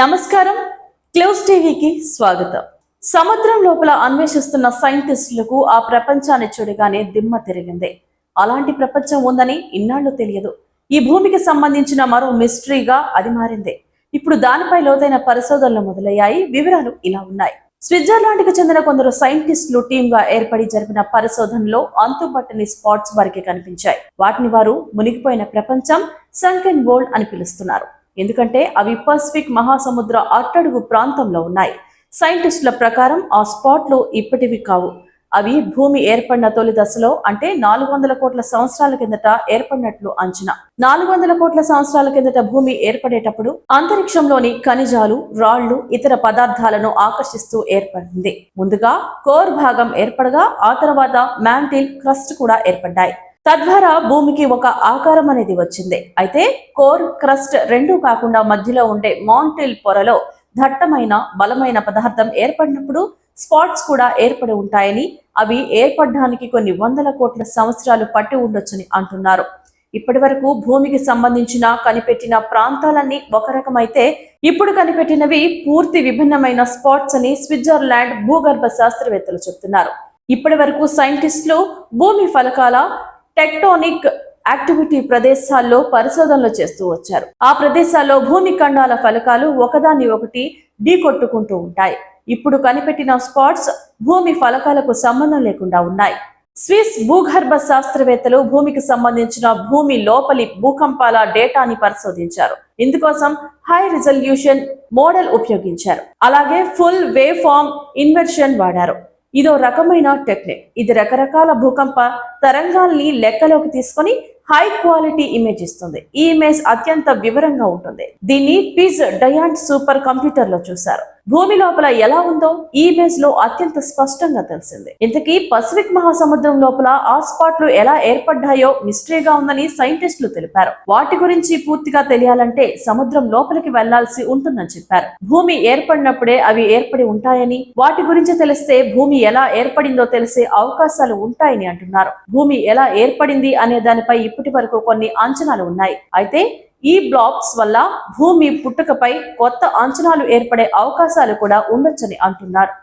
నమస్కారం. క్లోజ్ టీవీకి స్వాగతం. సముద్రం లోపల అన్వేషిస్తున్న సైంటిస్టులకు ఆ ప్రపంచాన్ని చూడగానే దిమ్మ తిరిగింది. అలాంటి ప్రపంచం ఉందని ఇన్నాళ్లు తెలియదు. ఈ భూమికి సంబంధించిన మరో మిస్టరీగా అది మారింది. ఇప్పుడు దానిపై లోతైన పరిశోధనలు మొదలయ్యాయి. వివరాలు ఇలా ఉన్నాయి. స్విట్జర్లాండ్ కి చెందిన కొందరు సైంటిస్టులు టీమ్ గా ఏర్పడి జరిపిన పరిశోధనలో అంతుపట్టని స్పాట్స్ వారికి కనిపించాయి. వాటిని వారు మునిగిపోయిన ప్రపంచం, సంకెన్ వరల్డ్ అని పిలుస్తున్నారు. ఎందుకంటే అవి పసిఫిక్ మహాసముద్ర అట్టడుగు ప్రాంతంలో ఉన్నాయి. సైంటిస్టుల ప్రకారం ఆ స్పాట్లు ఇప్పటివి కావు. అవి భూమి ఏర్పడిన తొలి దశలో అంటే 400 కోట్ల సంవత్సరాల కిందట ఏర్పడినట్లు అంచనా. 400 కోట్ల సంవత్సరాల కిందట భూమి ఏర్పడేటప్పుడు అంతరిక్షంలోని ఖనిజాలు, రాళ్లు, ఇతర పదార్థాలను ఆకర్షిస్తూ ఏర్పడింది. ముందుగా కోర్ భాగం ఏర్పడగా ఆ తర్వాత మ్యాంటిల్, క్రస్ట్ కూడా ఏర్పడ్డాయి. తద్వారా భూమికి ఒక ఆకారం అనేది వచ్చింది. అయితే కోర్, క్రస్ట్ రెండూ కాకుండా మధ్యలో ఉండే మాంటిల్ పొరలో దట్టమైన బలమైన పదార్థం ఏర్పడినప్పుడు స్పాట్స్ కూడా ఏర్పడి ఉంటాయని, అవి ఏర్పడడానికి కొన్ని వందల కోట్ల సంవత్సరాలు పట్టి ఉండొచ్చని అంటున్నారు. ఇప్పటి వరకు భూమికి సంబంధించిన కనిపెట్టిన ప్రాంతాలన్నీ ఒక రకమైతే ఇప్పుడు కనిపెట్టినవి పూర్తి విభిన్నమైన స్పాట్స్ అని స్విట్జర్లాండ్ భూగర్భ శాస్త్రవేత్తలు చెబుతున్నారు. ఇప్పటి వరకు సైంటిస్టులు భూమి ఫలకాల టెక్టోనిక్ యాక్టివిటీ ప్రదేశాల్లో పరిశోధనలు చేస్తూ వచ్చారు. ఆ ప్రదేశాల్లో భూమి ఖండాల ఫలకాలు ఒకదాన్ని ఒకటి ఢీకొట్టుకుంటూ ఉంటాయి. ఇప్పుడు కనిపెట్టిన స్పాట్స్ భూమి ఫలకాలకు సంబంధం లేకుండా ఉన్నాయి. స్విస్ భూగర్భ శాస్త్రవేత్తలు భూమికి సంబంధించిన భూమి లోపలి భూకంపాల డేటాని పరిశోధించారు. ఇందుకోసం హై రిజల్యూషన్ మోడల్ ఉపయోగించారు. అలాగే ఫుల్ వేవ్ ఫార్మ్ ఇన్వర్షన్ వాడారు. ఇదో రకమైన టెక్నిక్. ఇది రకరకాల భూకంప తరంగాల్ని లెక్కలోకి తీసుకొని హై క్వాలిటీ ఇమేజ్ ఇస్తుంది. ఈ ఇమేజ్ అత్యంత వివరంగా ఉంటుంది. దీన్ని పిజ్ డయాంట్ సూపర్ కంప్యూటర్ లో చూశారు. భూమి లోపల ఎలా ఉందో ఈ ఇమేజ్ లో అత్యంత స్పష్టంగా తెలిసింది. ఇంతకీ పసిఫిక్ మహాసముద్రం లోపల ఆ స్పాట్లు ఎలా ఏర్పడ్డాయో మిస్టరీగా ఉందని సైంటిస్టులు తెలిపారు. వాటి గురించి పూర్తిగా తెలియాలంటే సముద్రం లోపలికి వెళ్లాల్సి ఉంటుందని చెప్పారు. భూమి ఏర్పడినప్పుడే అవి ఏర్పడి ఉంటాయని, వాటి గురించి తెలిస్తే భూమి ఎలా ఏర్పడిందో తెలిసే అవకాశాలు ఉంటాయని అంటున్నారు. భూమి ఎలా ఏర్పడింది అనే దానిపై ఇప్పటి వరకు కొన్ని అంచనాలు ఉన్నాయి. అయితే ఈ బ్లాక్స్ వల్ల భూమి పుట్టుకపై కొత్త అంచనాలు ఏర్పడే అవకాశాలు కూడా ఉండొచ్చని అంటున్నారు.